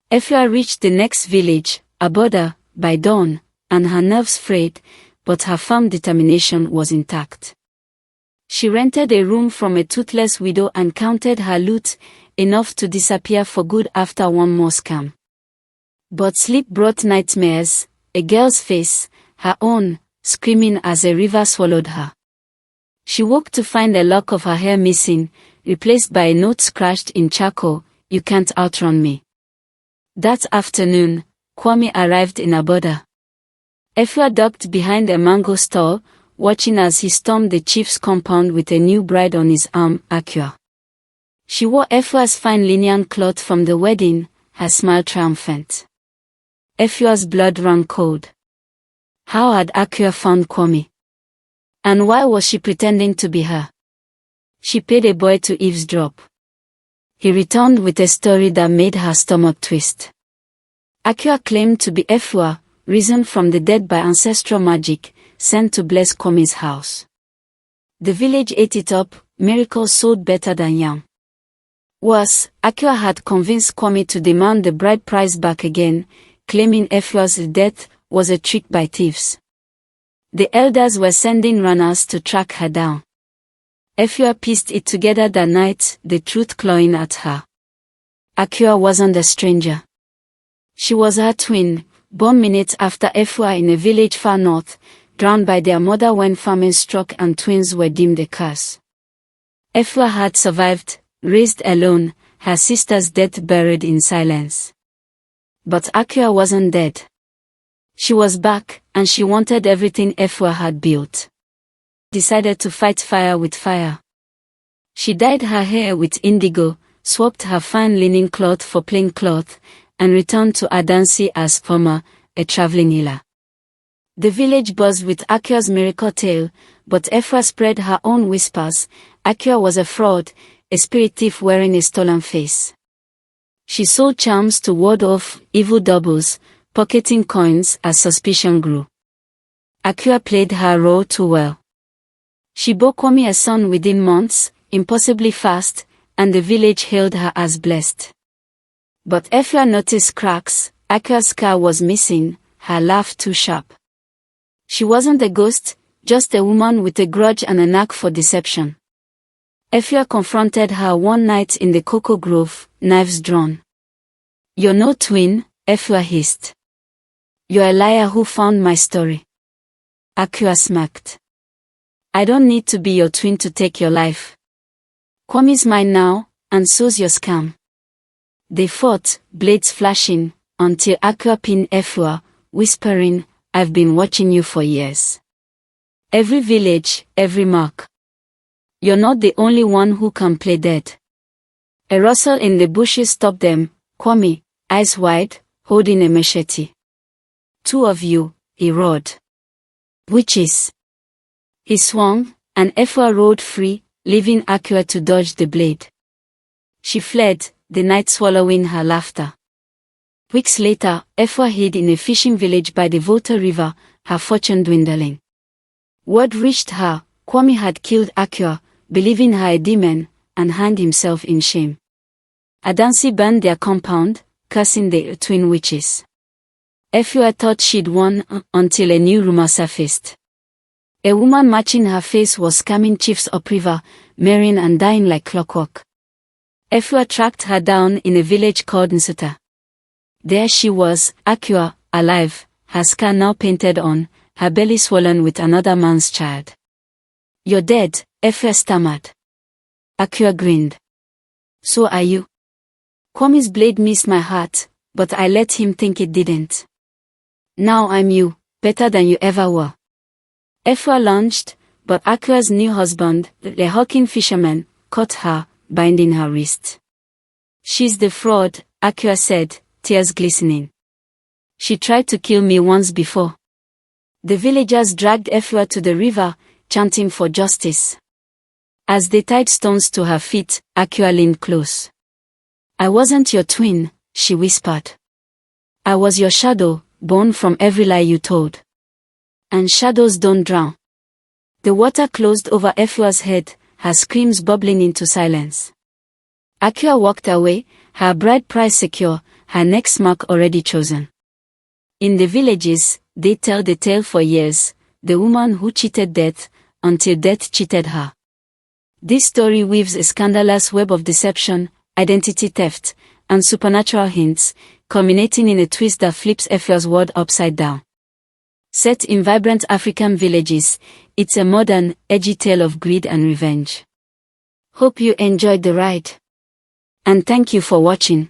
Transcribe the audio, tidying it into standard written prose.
Efua reached the next village, Aboda, by dawn, and her nerves frayed, but her firm determination was intact. She rented a room from a toothless widow and counted her loot, enough to disappear for good after one more scam. But sleep brought nightmares, a girl's face, her own, screaming as a river swallowed her. She woke to find a lock of her hair missing, replaced by a note scratched in charcoal, "You can't outrun me." That afternoon, Kwame arrived in Aboda. Efua ducked behind a mango stall, watching as he stormed the chief's compound with a new bride on his arm, Akua. She wore Efua's fine linen cloth from the wedding, her smile triumphant. Efua's blood ran cold. How had Akua found Kwame? And why was she pretending to be her? She paid a boy to eavesdrop. He returned with a story that made her stomach twist. Akua claimed to be Efua, risen from the dead by ancestral magic, sent to bless Kwame's house. The village ate it up, miracles sold better than yam. Worse, Akua had convinced Kwame to demand the bride price back again, claiming Efua's death was a trick by thieves. The elders were sending runners to track her down. Efua pieced it together that night, the truth clawing at her. Akua wasn't a stranger. She was her twin, born minutes after Efua in a village far north, drowned by their mother when famine struck and twins were deemed a curse. Efua had survived, raised alone, her sister's death buried in silence. But Akua wasn't dead. She was back, and she wanted everything Efua had built. Decided to fight fire with fire. She dyed her hair with indigo, swapped her fine linen cloth for plain cloth, and returned to Adansi as Poma, a traveling healer. The village buzzed with Akua's miracle tale, but Efua spread her own whispers. Akua was a fraud, a spirit thief wearing a stolen face. She sold charms to ward off evil doubles, pocketing coins as suspicion grew. Akua played her role too well. She bore Kwame a son within months, impossibly fast, and the village hailed her as blessed. But Efua noticed cracks. Akua's scar was missing, her laugh too sharp. She wasn't a ghost, just a woman with a grudge and a knack for deception. Efua confronted her one night in the cocoa grove, knives drawn. "You're no twin," Efua hissed. "You're a liar who found my story." Akua smirked. "I don't need to be your twin to take your life. Kwame's mine now, and so's your scam." They fought, blades flashing, until Akua pinned Efua, whispering, "I've been watching you for years. Every village, every mark. You're not the only one who can play dead." A rustle in the bushes stopped them. Kwame, eyes wide, holding a machete. "Two of you," he roared. "Witches." He swung, and Efua rolled free, leaving Akua to dodge the blade. She fled, the night swallowing her laughter. Weeks later, Efua hid in a fishing village by the Volta River, her fortune dwindling. Word reached her, Kwame had killed Akua, believing her a demon, and hanged himself in shame. Adansi burned their compound, cursing the twin witches. Efua thought she'd won until a new rumor surfaced. A woman matching her face was scamming chiefs upriver, marrying and dying like clockwork. Efua tracked her down in a village called Nsuta. There she was, Akua, alive, her scar now painted on, her belly swollen with another man's child. "You're dead," Efua stammered. Akua grinned. "So are you." "Kwame's blade missed my heart, but I let him think it didn't. Now I'm you, better than you ever were." Efua lunged, but Akua's new husband, the hawking fisherman, caught her, binding her wrist. "She's the fraud," Akua said, tears glistening. "She tried to kill me once before." The villagers dragged Efua to the river, chanting for justice. As they tied stones to her feet, Akua leaned close. "I wasn't your twin," she whispered. "I was your shadow, born from every lie you told. And shadows don't drown." The water closed over Efua's head, her screams bubbling into silence. Akua walked away, her bride price secure, her next mark already chosen. In the villages, they tell the tale for years, the woman who cheated death, until death cheated her. This story weaves a scandalous web of deception, identity theft, and supernatural hints, culminating in a twist that flips Efua's world upside down. Set in vibrant African villages, it's a modern, edgy tale of greed and revenge. Hope you enjoyed the ride. And thank you for watching.